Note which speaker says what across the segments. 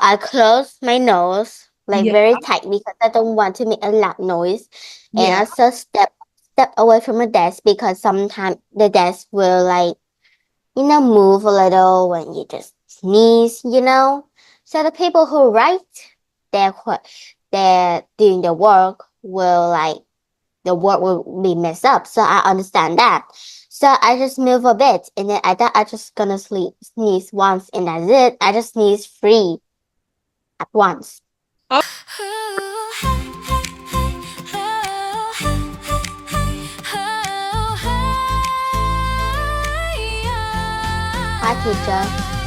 Speaker 1: I close my nose like
Speaker 2: Yeah.
Speaker 1: very tight because I don't want to make a loud noise. And
Speaker 2: Yeah.
Speaker 1: also step away from the desk because sometimes the desk will move a little when you just sneeze. So the people who write they're doing the work will be messed up. So I understand that. So I just move a bit and then I thought I just gonna sneeze once and that's it. I just sneeze free at once.
Speaker 2: Oh,
Speaker 1: Hi teacher.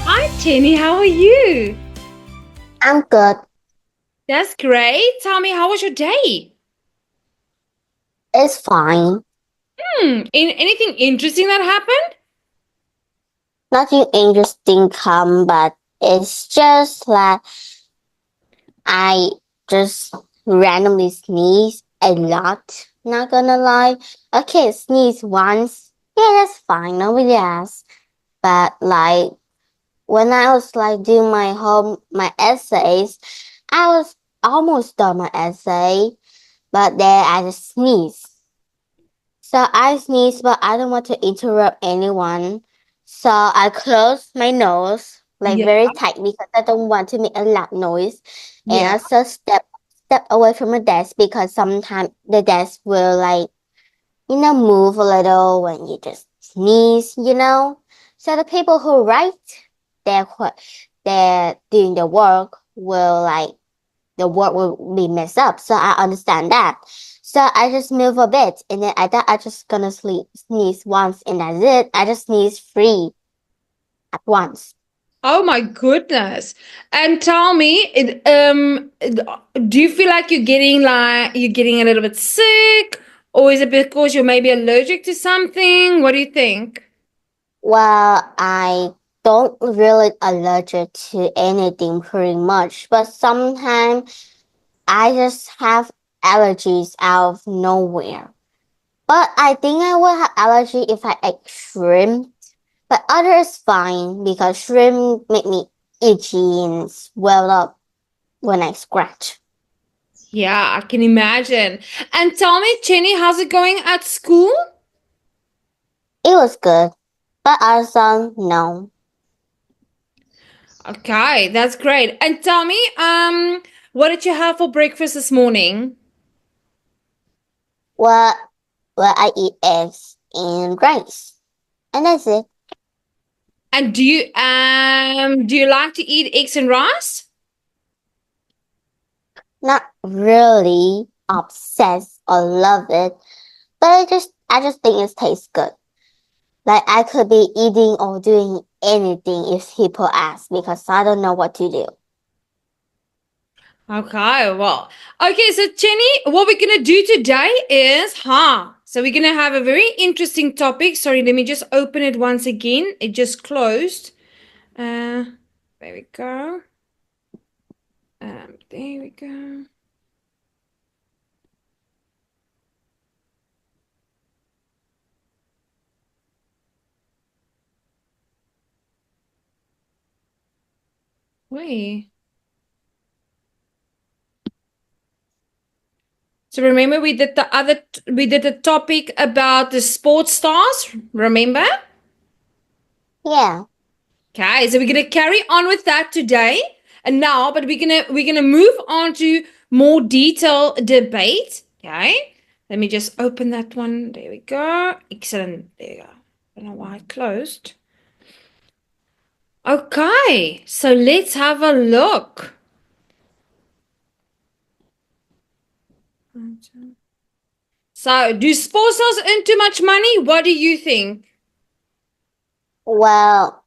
Speaker 2: hi, Jenny. How are you?
Speaker 1: I'm good.
Speaker 2: That's great. Tell me, how was your day?
Speaker 1: It's fine.
Speaker 2: Anything interesting that happened?
Speaker 1: Nothing interesting come, but it's just like I just randomly sneeze a lot. Not gonna lie. Okay, sneeze once. Yeah, that's fine. Nobody asked. But like when I was like doing my essays, I was almost done my essay, but then I just sneezed. So I sneeze, but I don't want to interrupt anyone. So I close my nose like
Speaker 2: Yeah.
Speaker 1: very tight because I don't want to make a loud noise. And
Speaker 2: Yeah.
Speaker 1: also step away from the desk because sometimes the desk will move a little when you just sneeze. So the people who write they're doing the work will be messed up. So I understand that. So I just move a bit and then I thought I just gonna sneeze once and that's it. I just sneeze free at once.
Speaker 2: Oh my goodness. And tell me, do you feel like you're getting a little bit sick, or is it because you're maybe allergic to something? What do you think?
Speaker 1: Well, I don't really allergic to anything pretty much, but sometimes I just have allergies out of nowhere. But I think I will have allergy if I eat shrimp. But other is fine because shrimp make me itchy and swell up when I scratch.
Speaker 2: Yeah, I can imagine. And tell me, Jenny, how's it going at school?
Speaker 1: It was good, but also no.
Speaker 2: Okay, that's great. And tell me, what did you have for breakfast this morning?
Speaker 1: Well, well, I eat eggs and rice, and that's it.
Speaker 2: And do you like to eat eggs and rice?
Speaker 1: Not really obsessed or love it, but I just think it tastes good. Like I could be eating or doing anything if people ask because I don't know what to do.
Speaker 2: Okay, well, okay, so Jenny, what we're gonna do today is, so we're gonna have a very interesting topic. Sorry, let me just open it once again. It just closed. There we go. There we go. Wait. So remember we did the topic about the sports stars, remember?
Speaker 1: Yeah.
Speaker 2: Okay, so we're gonna carry on with that today. And now, but we're gonna move on to more detailed debate. Okay. Let me just open that one. There we go. Excellent. There you go. I don't know why it closed. Okay, so let's have a look. So, do sports stars earn too much money? What do you think?
Speaker 1: Well,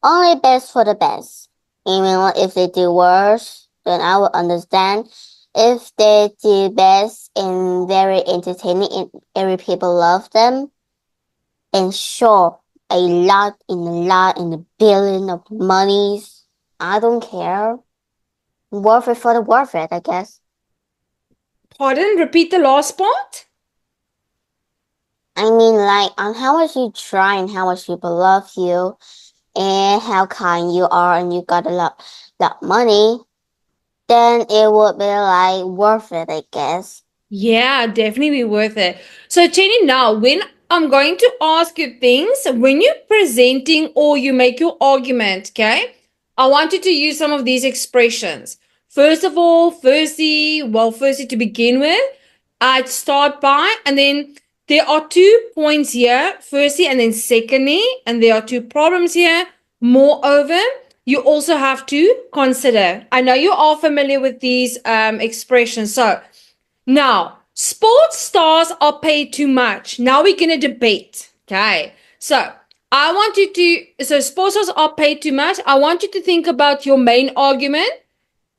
Speaker 1: only best for the best. Even if they do worse, then I will understand. If they do best and very entertaining and every people love them, and sure, in a billion of monies, I don't care. Worth it for the worth it, I guess.
Speaker 2: Pardon? Repeat the last part?
Speaker 1: I mean, like, on how much you try and how much people love you, and how kind you are, and you got a lot. that money, then it would be like worth it, I guess.
Speaker 2: Yeah, definitely be worth it. So, Jenny, now when I'm going to ask you things, when you're presenting or you make your argument, okay, I want you to use some of these expressions. First of all, firstly to begin with, I'd start by, and then there are 2 points here, firstly, and then secondly, and there are 2 problems here. Moreover, you also have to consider. I know you are familiar with these expressions, so now, sports stars are paid too much. Now we're going to debate. Okay. So, sports stars are paid too much. I want you to think about your main argument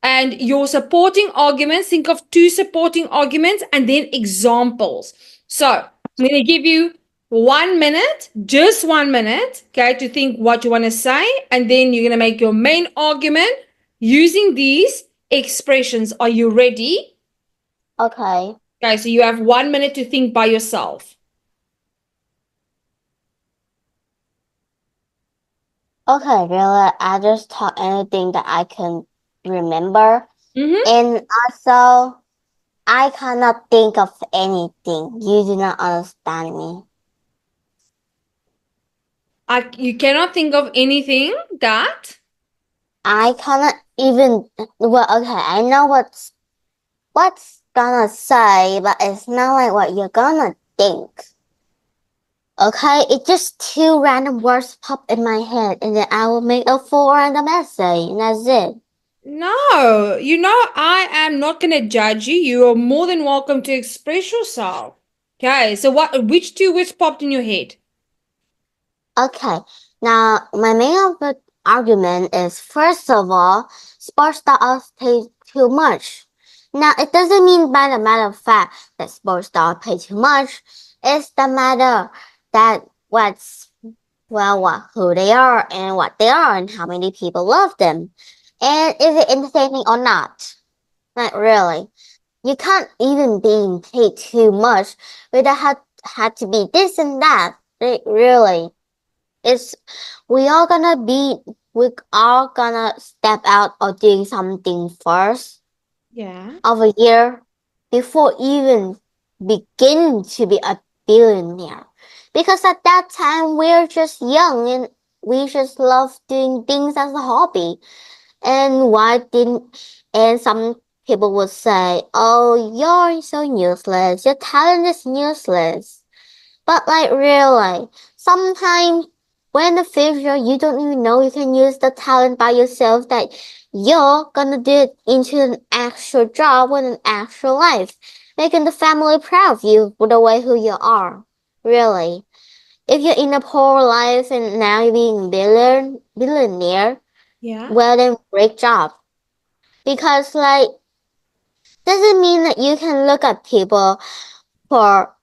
Speaker 2: and your supporting arguments. Think of 2 supporting arguments and then examples. So, I'm going to give you 1 minute, just 1 minute, okay, to think what you want to say. And then you're going to make your main argument using these expressions. Are you ready?
Speaker 1: Okay.
Speaker 2: Okay, so you have 1 minute to think by yourself.
Speaker 1: Okay, really, I just talk anything that I can remember.
Speaker 2: Mm-hmm.
Speaker 1: And also, I cannot think of anything. You do not understand me.
Speaker 2: You cannot think of anything that?
Speaker 1: I cannot even. Well, okay, I know what's gonna say, but it's not like what you're gonna think. Okay, it's just 2 random words pop in my head, and then I will make a full random essay, and that's it.
Speaker 2: No, I am not going to judge you. You are more than welcome to express yourself. Okay, so which 2 words popped in your head?
Speaker 1: Okay, now my main argument is, first of all, sports stars pay too much. Now, it doesn't mean by the matter of fact that sports stars pay too much. It's the matter that who they are and what they are and how many people love them. And is it entertaining or not? Not really. You can't even be paid too much without had to be this and that. Really. We are gonna step out or doing something first
Speaker 2: Yeah.
Speaker 1: of a year before even begin to be a billionaire. Because at that time we're just young and we just love doing things as a hobby. And some people would say, oh, you're so useless, your talent is useless. But like really, sometimes when in the future you don't even know you can use the talent by yourself, that you're gonna do it into an actual job with an actual life, making the family proud of you for the way who you are. Really. If you're in a poor life and now you're being billionaire,
Speaker 2: Yeah.
Speaker 1: well then great job. Because like doesn't mean that you can look at people for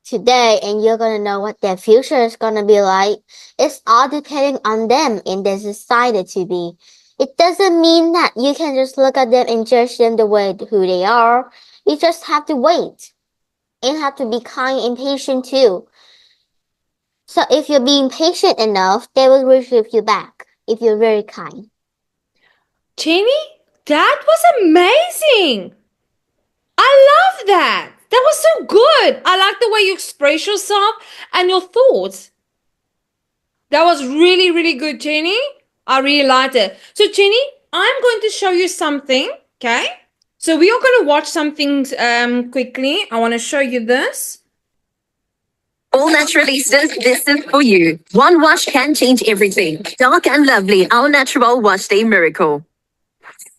Speaker 1: today and you're gonna know what their future is gonna be like. It's all depending on them and their society to be. It doesn't mean that you can just look at them and judge them the way who they are. You just have to wait and have to be kind and patient too. So if you're being patient enough, they will receive you back if you're very kind.
Speaker 2: Jenny, that was amazing. I love that. That was so good. I like the way you express yourself and your thoughts. That was really, really good, Jenny. I really liked it. So, Jenny, I'm going to show you something, okay? So we are going to watch some things quickly. I want to show you this.
Speaker 3: All naturalistas, this is for you. One wash can change everything. Dark and lovely, our natural wash day miracle.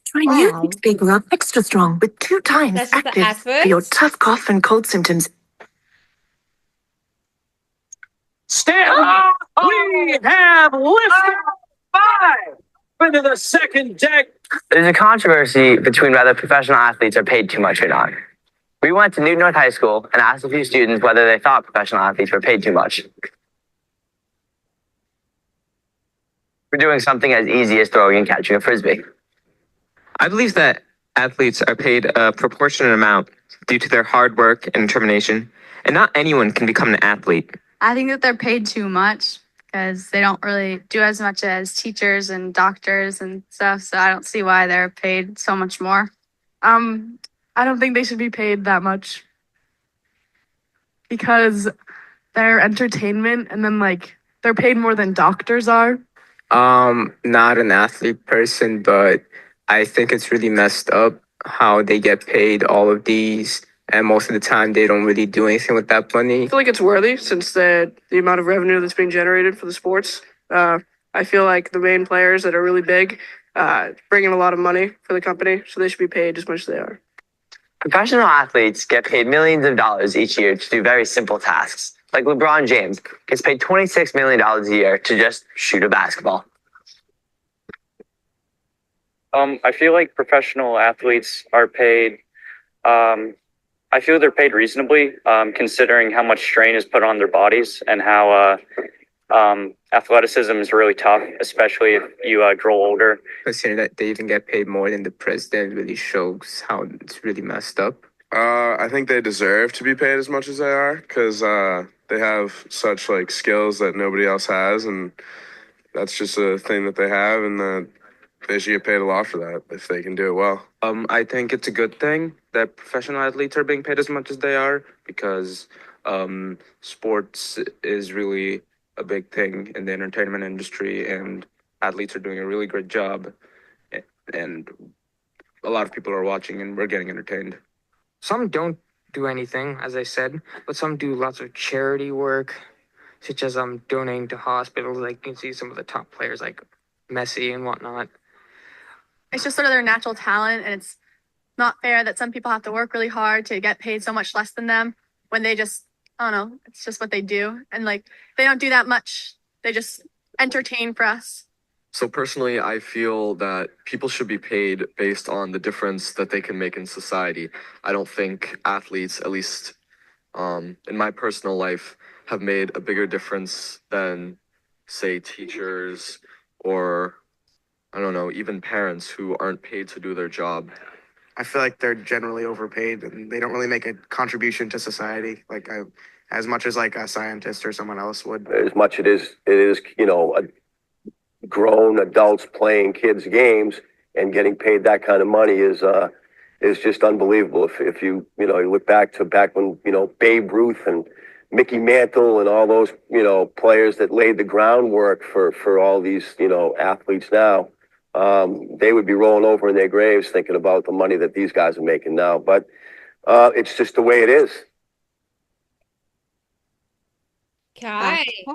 Speaker 3: Try new
Speaker 1: Wow.
Speaker 3: Fix Big Rub Extra Strong with 2 times
Speaker 2: That's just the
Speaker 3: active for your
Speaker 2: advert.
Speaker 3: tough cough and cold symptoms.
Speaker 4: Stand up! We have lifted 5 into the second deck.
Speaker 5: There's a controversy between whether professional athletes are paid too much or not. We went to Newton North High School and asked a few students whether they thought professional athletes were paid too much. We're doing something as easy as throwing and catching a frisbee.
Speaker 6: I believe that athletes are paid a proportionate amount due to their hard work and determination, and not anyone can become an athlete.
Speaker 7: I think that they're paid too much because they don't really do as much as teachers and doctors and stuff. So I don't see why they're paid so much more. I don't think they should be paid that much because they're entertainment, and then like they're paid more than doctors are.
Speaker 6: Not an athlete person, but I think it's really messed up how they get paid all of these, and most of the time they don't really do anything with that money.
Speaker 8: I feel like it's worthy since the amount of revenue that's being generated for the sports. I feel like the main players that are really big bring in a lot of money for the company, so they should be paid as much as they are.
Speaker 5: Professional athletes get paid millions of dollars each year to do very simple tasks. Like LeBron James gets paid $26 million a year to just shoot a basketball.
Speaker 9: I feel like professional athletes are paid. I feel they're paid reasonably, considering how much strain is put on their bodies and how athleticism is really tough, especially if you grow older.
Speaker 6: Considering that they even get paid more than the president really shows how it's really messed up.
Speaker 10: I think they deserve to be paid as much as they are because they have such like skills that nobody else has, and that's just a thing that they have, and they should get paid a lot for that if they can do it well.
Speaker 6: I think it's a good thing that professional athletes are being paid as much as they are because sports is really a big thing in the entertainment industry, and athletes are doing a really great job, and a lot of people are watching and we're getting entertained.
Speaker 11: Some don't do anything, as I said, but some do lots of charity work, such as donating to hospitals. Like you can see some of the top players like Messi and whatnot.
Speaker 7: It's just sort of their natural talent, and it's not fair that some people have to work really hard to get paid so much less than them when they just, I don't know, it's just what they do. And like, they don't do that much. They just entertain for us.
Speaker 12: So personally, I feel that people should be paid based on the difference that they can make in society. I don't think athletes, at least in my personal life, have made a bigger difference than, say, teachers or, I don't know, even parents who aren't paid to do their job.
Speaker 13: I feel like they're generally overpaid and they don't really make a contribution to society as much as like a scientist or someone else would.
Speaker 14: As much it is, you know, grown adults playing kids' games and getting paid that kind of money is just unbelievable. If you look back when, Babe Ruth and Mickey Mantle and all those, players that laid the groundwork for all these, athletes now, they would be rolling over in their graves thinking about the money that these guys are making now. But it's just the way it is.
Speaker 2: Okay.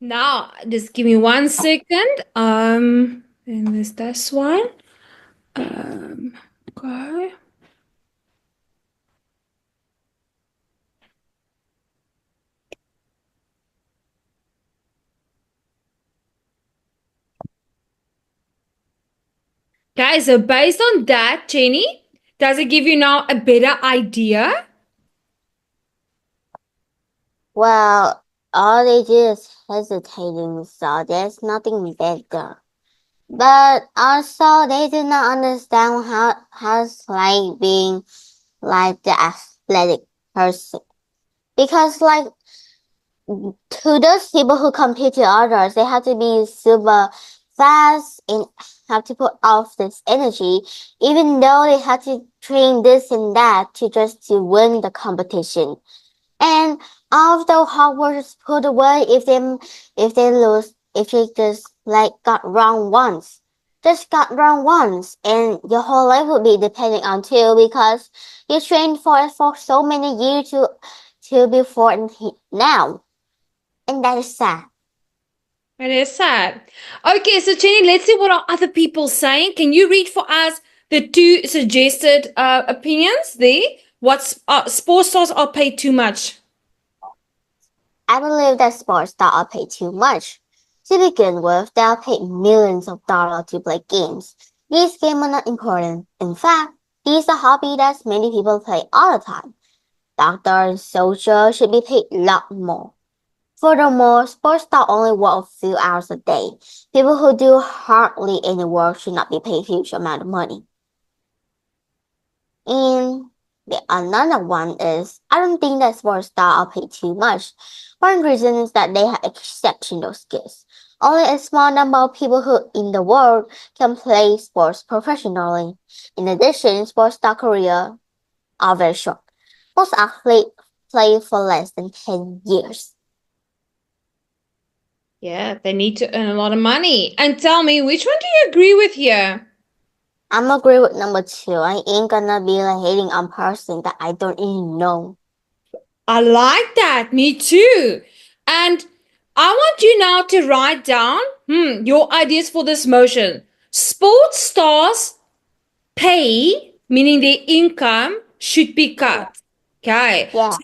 Speaker 2: Now, just give me 1 second. And there's this one. Okay. Okay, so based on that, Jenny, does it give you now a better idea?
Speaker 1: Well, all they do is hesitating, so there's nothing better. But also, they do not understand how it's like being like the athletic person. Because like, to those people who compete to others, they have to be super fast and have to put off this energy, even though they have to train this and that to win the competition. And all of the hard work is put away if they lose, if they just like got wrong once, and your whole life will be depending on you because you trained for so many years to before and now, and that is sad.
Speaker 2: It is sad. Okay, so Jenny, let's see what are other people saying. Can you read for us the 2 suggested opinions there? What sports stars are paid too much?
Speaker 1: I believe that sports stars are paid too much. To begin with, they are paid millions of dollars to play games. These games are not important. In fact, these are hobbies that many people play all the time. Doctors and soldiers should be paid a lot more. Furthermore, sports stars only work a few hours a day. People who do hardly any work should not be paid a huge amount of money. And The another one is, I don't think that sports stars are paid too much. One reason is that they have exceptional skills. Only a small number of people who in the world can play sports professionally. In addition, sports star careers are very short. Most athletes play for less than 10 years.
Speaker 2: Yeah, they need to earn a lot of money. And tell me, which one do you agree with here?
Speaker 1: I'm agree with number 2. I ain't gonna be like hating on person that I don't even know.
Speaker 2: I like that. Me too. And I want you now to write down your ideas for this motion. Sports stars pay, meaning their income, should be cut. Okay.
Speaker 1: Yeah.
Speaker 2: So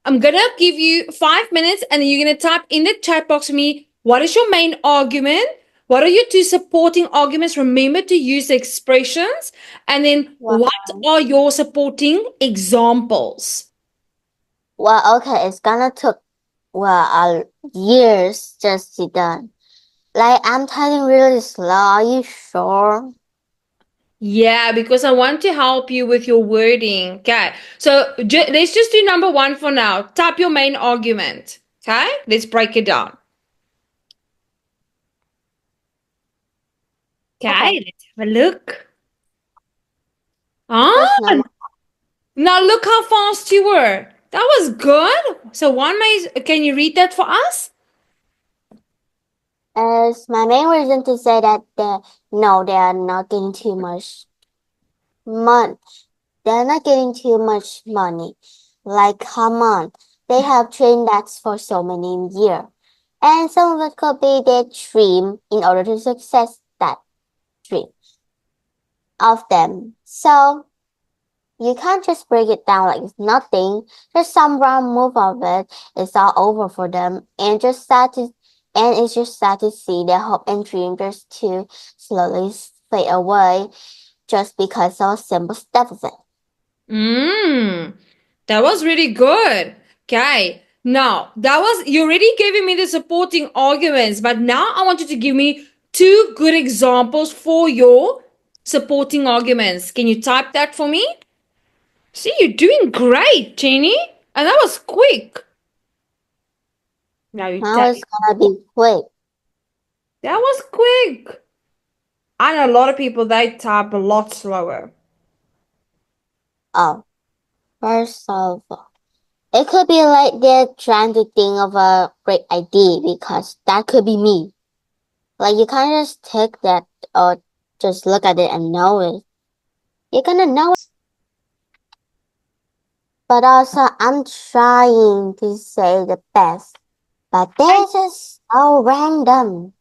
Speaker 2: I'm going to give you 5 minutes and then you're going to type in the chat box for me, what is your main argument? What are your 2 supporting arguments? Remember to use the expressions. And then what are your supporting examples?
Speaker 1: Well, okay, it's gonna take years just to done. Like, I'm typing really slow. Are you sure?
Speaker 2: Yeah, because I want to help you with your wording. Okay, so let's just do number 1 for now. Type your main argument. Okay, let's break it down. Okay, let's have a look. Ah, now look how fast you were. That was good. So can you read that for us?
Speaker 1: As my main reason to say that they are not getting too much money. They're not getting too much money. Like, come on. They have trained that for so many years. And some of it could be their dream in order to success that dream of them. So you can't just break it down like it's nothing. Just some wrong move of it. It's all over for them. And it's just sad to see their hope and dream just to slowly fade away just because of a simple step of it.
Speaker 2: That was really good. Okay. Now, you already gave me the supporting arguments, but now I want you to give me 2 good examples for your supporting arguments. Can you type that for me? See, you're doing great, Jenny. And that was quick. Now
Speaker 1: it's gonna be quick.
Speaker 2: That was quick. I know a lot of people, they type a lot slower.
Speaker 1: Oh, first of all, it could be like they're trying to think of a great idea because that could be me. Like, you can't just take that or just look at it and know it. You're gonna know it. But also, I'm trying to say the best, but they're just so random.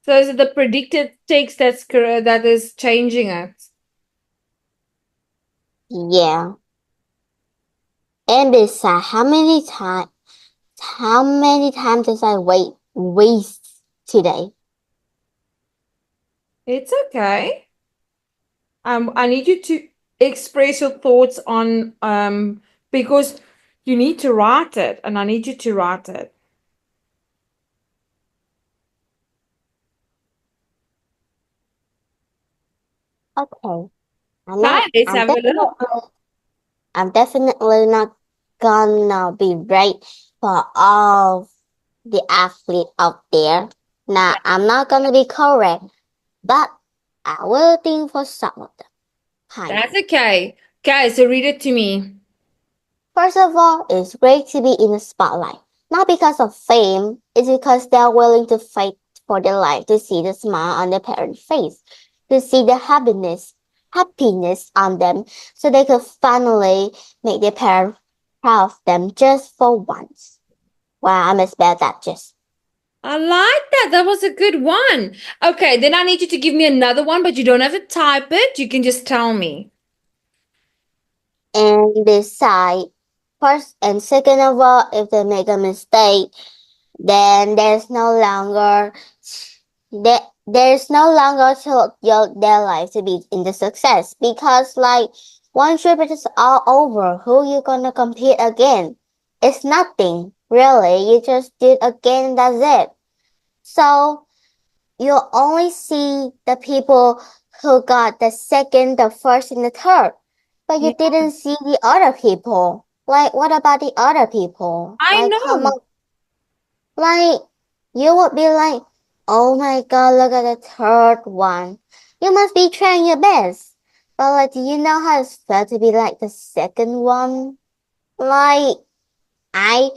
Speaker 2: So is it the predicted text that is changing it?
Speaker 1: Yeah. And besides, how many times did I waste today?
Speaker 2: It's okay. I need you to express your thoughts on because you need to write it, and I need you to write it.
Speaker 1: Okay. I'm definitely not gonna be right for all the athletes out there. Now, I'm not gonna be correct, but I will think for some of them.
Speaker 2: That's okay. Okay, so read it to me.
Speaker 1: First of all, it's great to be in the spotlight. Not because of fame, it's because they're willing to fight for their life, to see the smile on their parents' face, to see the happiness on them, so they could finally make their parents proud of them just for once. Wow, I misspelled that just.
Speaker 2: I like that. That was a good one. Okay, then I need you to give me another one, but you don't have to type it. You can just tell me.
Speaker 1: And decide first and second of all, if they make a mistake, then there's no longer to their life to be in the success, because like once trip is all over, who you gonna compete again? It's nothing really. You just did again and that's it. So you'll only see the people who got the second, the first, and the third. But you didn't see the other people. Like, what about the other people?
Speaker 2: I
Speaker 1: Like, how
Speaker 2: know.
Speaker 1: much? Like, you would be like, oh my god, look at the third one. You must be trying your best. But like, do you know how it felt to be like the second one? Like, I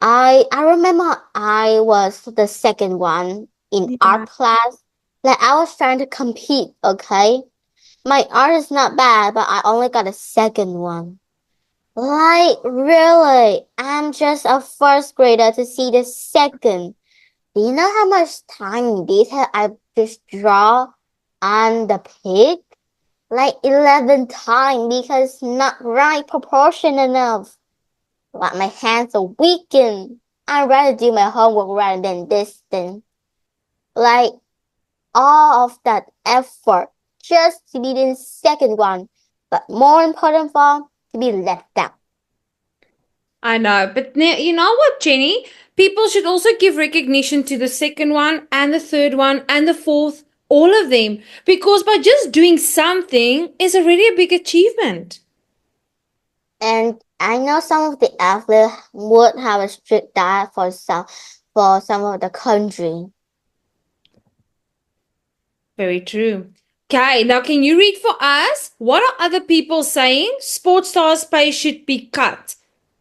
Speaker 1: I remember I was the second one in art class. Like I was trying to compete, okay? My art is not bad, but I only got a second one. Like, really? I'm just a first grader to see the second. Do you know how much time and detail I just draw on the pig? Like 11 times because not right proportion enough. Like my hands are weakened. I'd rather do my homework rather than this thing. Like all of that effort just to be the second one, but more important of all, to be left out.
Speaker 2: I know, but you know what, Jenny? People should also give recognition to the second one and the third one and the fourth, all of them, because by just doing something is already a big achievement.
Speaker 1: And I know some of the athletes would have a strict diet for some of the country.
Speaker 2: Very true. Okay, now can you read for us? What are other people saying? Sports stars' pay should be cut.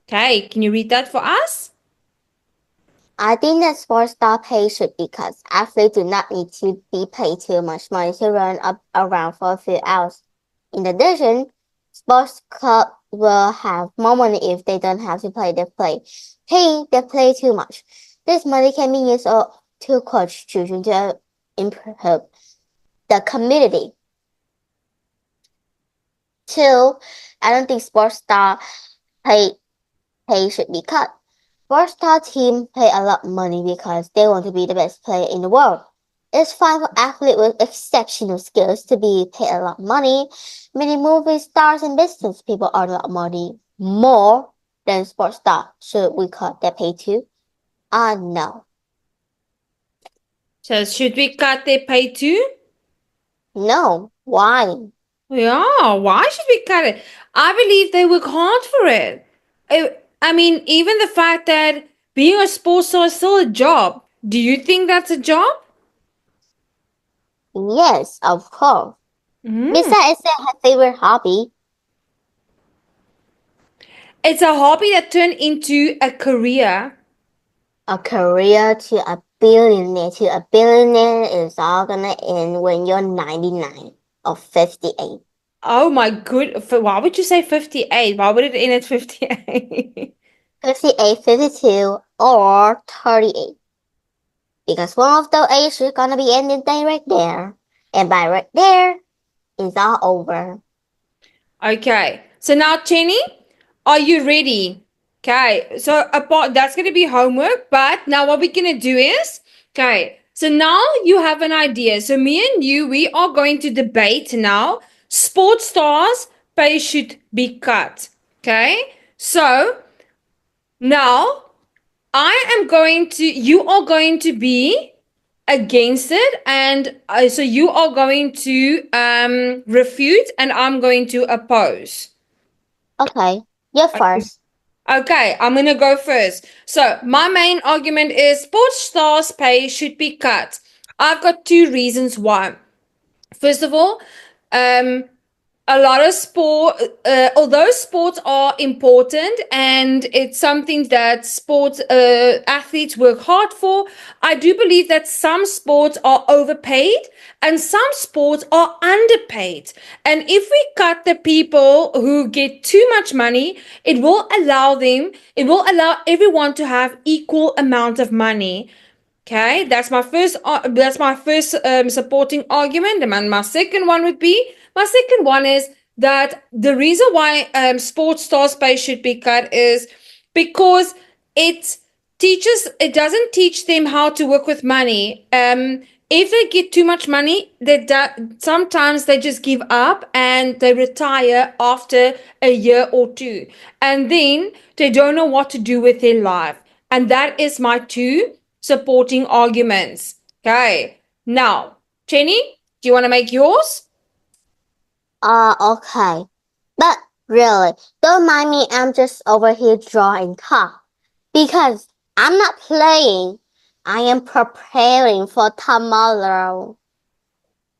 Speaker 2: Okay, can you read that for us?
Speaker 1: I think that sports star pay should be cut. Athletes do not need to be paid too much money to run up around for a few hours. In addition, sports clubs will have more money if they don't have to pay they play too much. This money can be used to coach children to improve the community. Two, I don't think sports star pay should be cut. Sports star team pay a lot of money because they want to be the best player in the world. It's fine for athletes with exceptional skills to be paid a lot of money. Many movie stars and business people earn a lot of money more than sports stars. Should we cut their pay too? No.
Speaker 2: So should we cut their pay too?
Speaker 1: No. Why?
Speaker 2: Yeah, why should we cut it? I believe they work hard for it. I mean, even the fact that being a sports star is still a job. Do you think that's a job?
Speaker 1: Yes, of course.
Speaker 2: Mm.
Speaker 1: Besides, it's her favorite hobby.
Speaker 2: It's a hobby that turned into a career.
Speaker 1: A career to a billionaire. To a billionaire is all gonna end when you're 99 or 58.
Speaker 2: Oh my good. Why would you say 58? Why would it end at 58?
Speaker 1: 58, 52, or 38. Because one of those ages is gonna be ending day right there. And by right there, it's all over.
Speaker 2: Okay. So now, Chenny, are you ready? Okay. So that's going to be homework. But now what we're going to do is, okay. So now you have an idea. So me and you, we are going to debate now. Sports stars pay should be cut. Okay. So now you are going to be against it, and so you are going to refute and I'm going to oppose.
Speaker 1: Okay, you're first.
Speaker 2: Okay, I'm gonna go first. So my main argument is sports stars pay should be cut. I've got two reasons why. First of all, a lot of although sports are important and it's something that sports athletes work hard for, I do believe that some sports are overpaid and some sports are underpaid. And if we cut the people who get too much money, it will allow everyone to have equal amount of money. Okay, that's my first supporting argument. And my second one is that the reason why sports stars pay should be cut is because it doesn't teach them how to work with money. If they get too much money, sometimes they just give up and they retire after a year or two, and then they don't know what to do with their life. And that is my two supporting arguments. Okay. Now, Jenny, do you want to make yours?
Speaker 1: Okay. But really, don't mind me, I'm just over here drawing car. Because I'm not playing. I am preparing for tomorrow.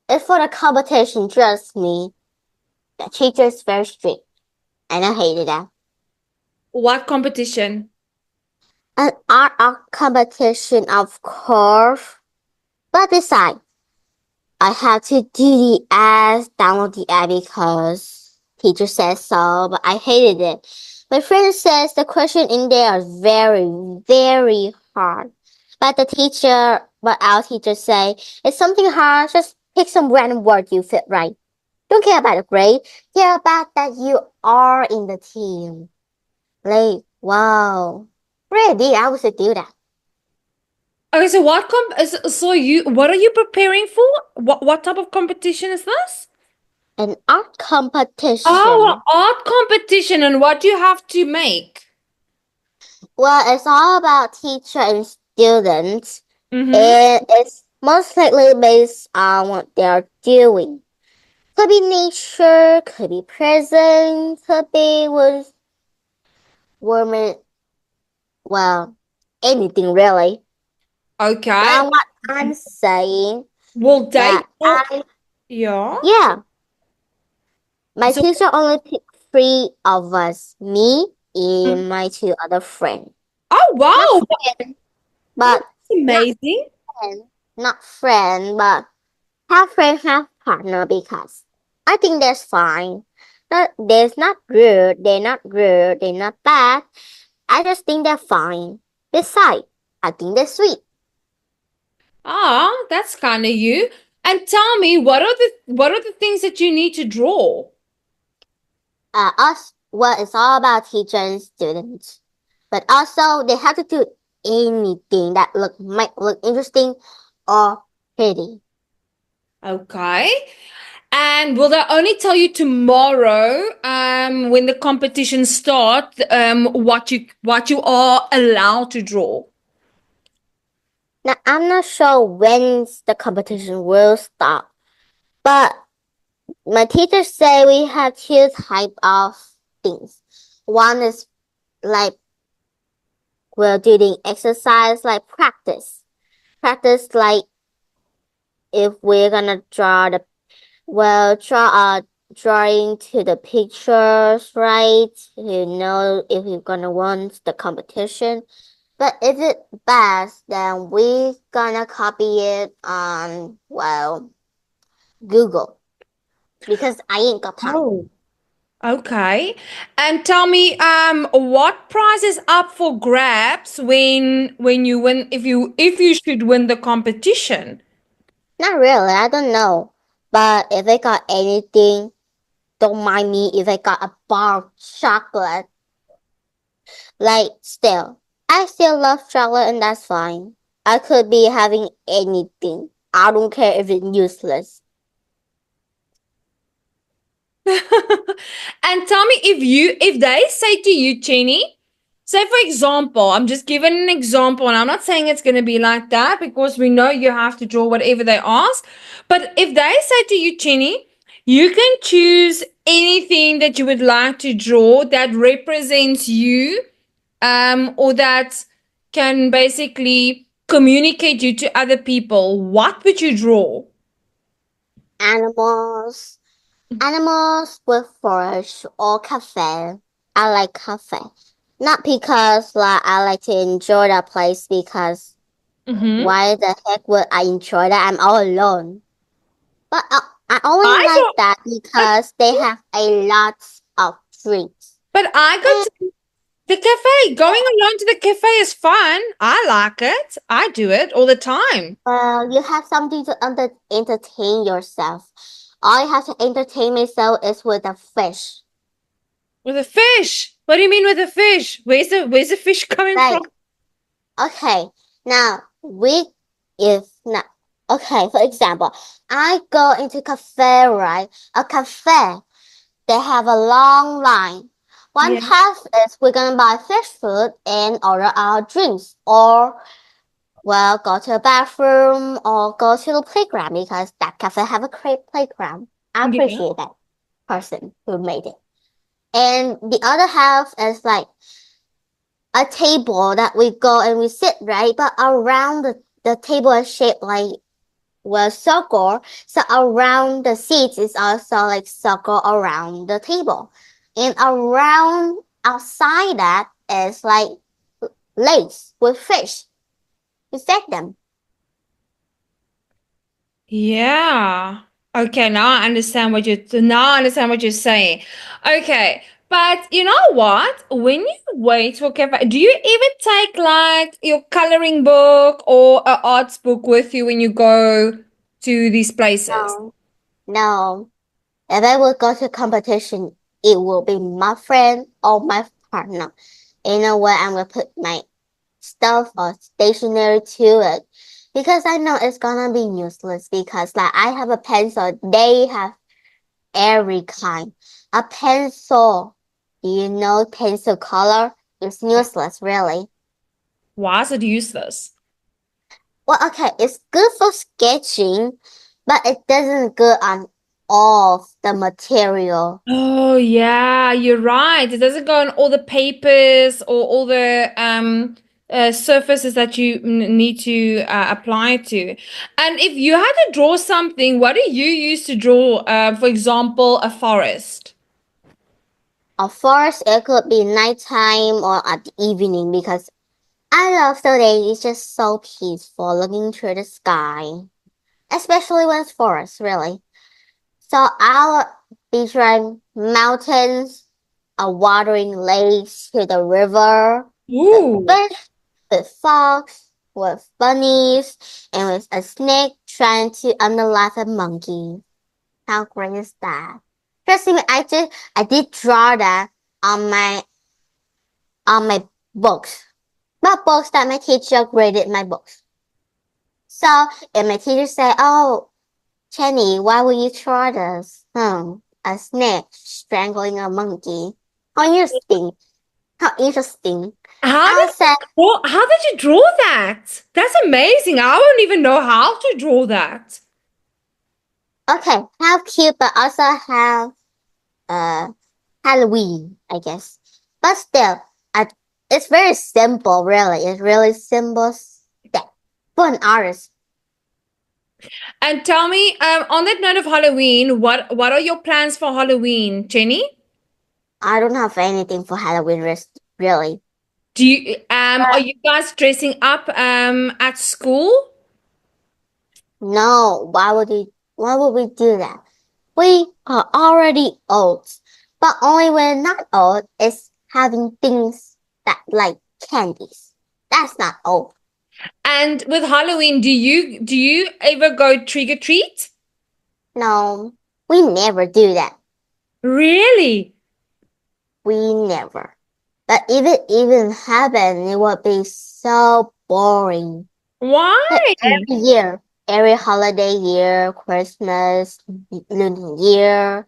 Speaker 1: It's for the competition, trust me. The teacher is very strict. And I hated that.
Speaker 2: What competition?
Speaker 1: An art competition, of course. But besides, I have to do the app, download the app because teacher says so, but I hated it. My friend says the question in there are very, very hard. But our teacher say, it's something hard, just pick some random word you fit right. Don't care about the grade, care about that you are in the team. Like, wow. Really, I would do that.
Speaker 2: Okay, so what what are you preparing for? What type of competition is this?
Speaker 1: An art competition.
Speaker 2: Oh, an art competition, and what do you have to make?
Speaker 1: Well, it's all about teacher and students.
Speaker 2: Mm-hmm.
Speaker 1: And it's most likely based on what they're doing. Could be nature, could be prison, could be with women. Well, anything really.
Speaker 2: Okay.
Speaker 1: Now what I'm saying.
Speaker 2: Will they?
Speaker 1: That
Speaker 2: Yeah.
Speaker 1: Yeah. My
Speaker 2: So-
Speaker 1: teacher only picked 3 of us. Me and my 2 other friends.
Speaker 2: Oh wow!
Speaker 1: But
Speaker 2: That's amazing.
Speaker 1: not friend, but half friend, half partner because I think that's fine. They're not rude, they're not bad. I just think they're fine. Besides, I think they're sweet.
Speaker 2: Ah, that's kind of you. And tell me, what are the things that you need to draw?
Speaker 1: It's all about teacher and students. But also they have to do anything that might look interesting or pretty.
Speaker 2: Okay. And will they only tell you tomorrow, when the competition starts, what you are allowed to draw?
Speaker 1: Now I'm not sure when the competition will start, but my teachers say we have 2 type of things. One is like we're doing exercise like practice. Practice like if we're gonna draw a drawing to the pictures, right? To know if we're gonna win the competition. But if it's bad, then we're gonna copy it on Google. Because I ain't got time.
Speaker 2: Oh. Okay. And tell me, what prize is up for grabs when you win, if you should win the competition?
Speaker 1: Not really, I don't know. But if I got anything, don't mind me if I got a bar of chocolate. Like, I still love chocolate and that's fine. I could be having anything. I don't care if it's useless.
Speaker 2: And tell me, if they say to you, Chenny, say for example, I'm just giving an example, and I'm not saying it's going to be like that because we know you have to draw whatever they ask. But if they say to you, Chenny, you can choose anything that you would like to draw that represents you, or that can basically communicate you to other people, what would you draw?
Speaker 1: Animals with forage or cafe. I like cafe. Not because I like to enjoy that place because why the heck would I enjoy that? I'm all alone. But I only like that because they have a lot of drinks.
Speaker 2: But I got the cafe. Going alone to the cafe is fun. I like it. I do it all the time.
Speaker 1: Well, you have something to entertain yourself. All I have to entertain myself is with a fish.
Speaker 2: With a fish? What do you mean with a fish? Where's the fish coming from?
Speaker 1: Okay, now for example, I go into cafe, right? A cafe, they have a long line. One path is we're gonna buy fish food and order our drinks, or go to a bathroom or go to the playground because that cafe have a great playground. I appreciate that. person who made it. And the other half is like a table that we go and we sit, right? But around the table is shaped like a circle. So around the seats is also like circle around the table. And around outside that is like lakes with fish. You fed them.
Speaker 2: Yeah. Okay, now I understand what you're saying. Okay, but you know what? When you wait for cafe, do you even take like your coloring book or an arts book with you when you go to these places?
Speaker 1: No. If I would go to competition, it will be my friend or my partner. You know what? I'm gonna put my stuff or stationery to it because I know it's gonna be useless because like I have a pencil, they have every kind. A pencil, you know, pencil color is useless really.
Speaker 2: Why is it useless?
Speaker 1: Well, okay, it's good for sketching, but it doesn't good on all of the material.
Speaker 2: Oh yeah, you're right. It doesn't go on all the papers or all the surfaces that you need to apply it to. And if you had to draw something, what do you use to draw? For example, a forest.
Speaker 1: Of course, it could be nighttime or at the evening because I love the day. It's just so peaceful looking through the sky, especially when it's forest, really. So I'll be drawing mountains, a watering lakes to the river,
Speaker 2: Ooh.
Speaker 1: with fish, with fox, with bunnies, and with a snake trying to unalive a monkey. How great is that? Trust me, I did draw that on my books. My books that my teacher graded my books. So if my teacher say, "Oh, Jenny, why would you draw this? A snake strangling a monkey. How interesting! How interesting!" I'll say,
Speaker 2: How did you draw that? That's amazing. I don't even know how to draw that.
Speaker 1: okay, how cute, but also have Halloween, I guess. But still, it's very simple, really. It's really simple step for an artist.
Speaker 2: And tell me, on that note of Halloween, what are your plans for Halloween, Jenny?
Speaker 1: I don't have anything for Halloween, really.
Speaker 2: Do you are you guys dressing up at school?
Speaker 1: No, why would we do that? We are already old, but only when not old is having things that like candies. That's not old.
Speaker 2: And with Halloween, do you ever go trick or treat?
Speaker 1: No, we never do that.
Speaker 2: Really?
Speaker 1: We never. But if it even happened, it would be so boring.
Speaker 2: Why?
Speaker 1: Like every year, every holiday year, Christmas, New Year,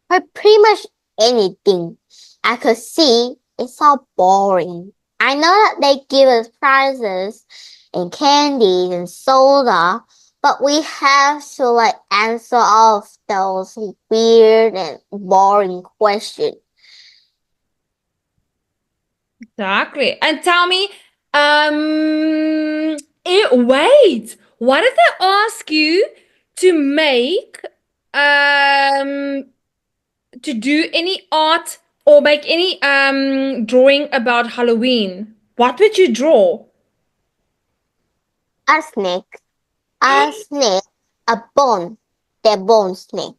Speaker 1: or pretty much anything I could see, it's so boring. I know that they give us prizes and candies and soda, but we have to like answer all of those weird and boring questions.
Speaker 2: Exactly. And tell me, wait, what if they ask you to make, to do any art or make any, drawing about Halloween? What would you draw?
Speaker 1: A snake, a snake, a bone, the bone snake.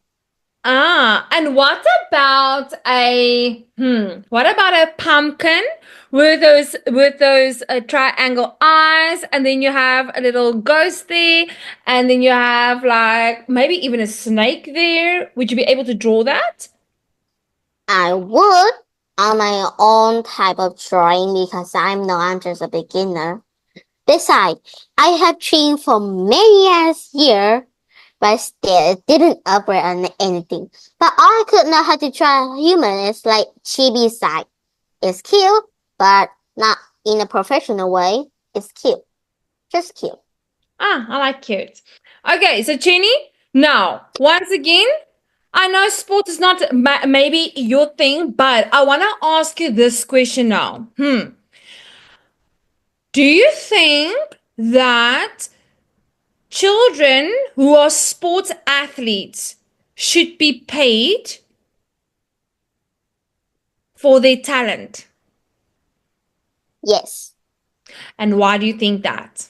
Speaker 2: And what about a pumpkin with those triangle eyes, and then you have a little ghost there, and then you have like maybe even a snake there. Would you be able to draw that?
Speaker 1: I would on my own type of drawing because I'm just a beginner. Besides, I have trained for many years, but still it didn't upgrade on anything. But all I could know how to draw a human is like chibi side. It's cute, but not in a professional way. It's cute. Just cute.
Speaker 2: I like cute. Okay, so Chenny, now once again, I know sport is not maybe your thing, but I want to ask you this question now. Do you think that children who are sports athletes should be paid for their talent?
Speaker 1: Yes.
Speaker 2: And why do you think that?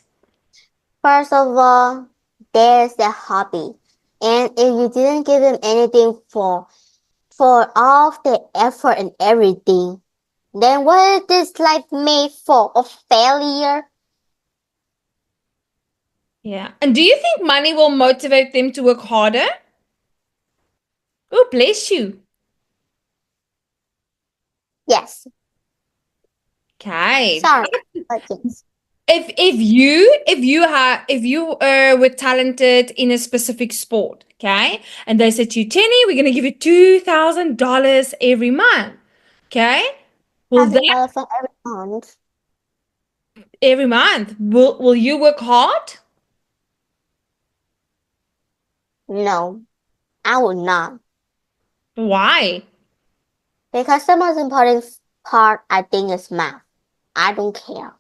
Speaker 1: First of all, there's their hobby. And if you didn't give them anything for all of the effort and everything, then what is this life made for? A failure?
Speaker 2: Yeah. And do you think money will motivate them to work harder? Oh, bless you.
Speaker 1: Yes.
Speaker 2: Okay.
Speaker 1: Sorry, but yes.
Speaker 2: If you were talented in a specific sport, okay, and they said to you, Jenny, we're gonna give you $2,000 every month, okay, will that
Speaker 1: for every month.
Speaker 2: every month will you work hard?
Speaker 1: No, I would not.
Speaker 2: Why?
Speaker 1: Because the most important part, I think, is math. I don't care.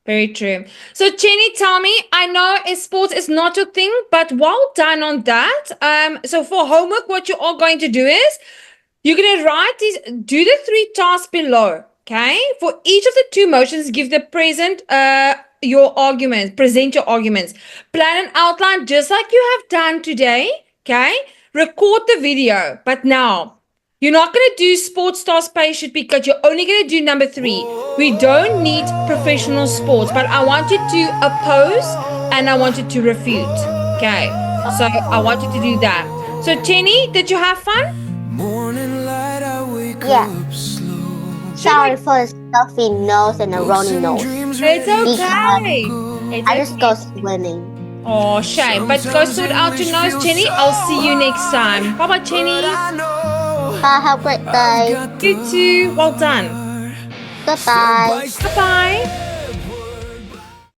Speaker 2: Very true. So Jenny, tell me, I know sports is not your thing, but well done on that. So for homework, what you are going to do is you're going to write these, do the 3 tasks below, okay? For each of the 2 motions, give the present your arguments, present your arguments. Plan an outline just like you have done today, okay? Record the video, but now you're not going to do sports star spaceship because you're only going to do number 3. We don't need professional sports, but I want you to oppose and I want you to refute, okay? So I want you to do that. So Jenny, did you have fun?
Speaker 1: Yeah. Sorry for the stuffy nose and the runny nose.
Speaker 2: It's okay.
Speaker 1: I just go swimming.
Speaker 2: Oh, shame. But go sort out your nose, Jenny. I'll see you next time. Bye-bye, Jenny.
Speaker 1: Bye, have a great day.
Speaker 2: You too. Well done.
Speaker 1: Goodbye.
Speaker 2: Bye-bye.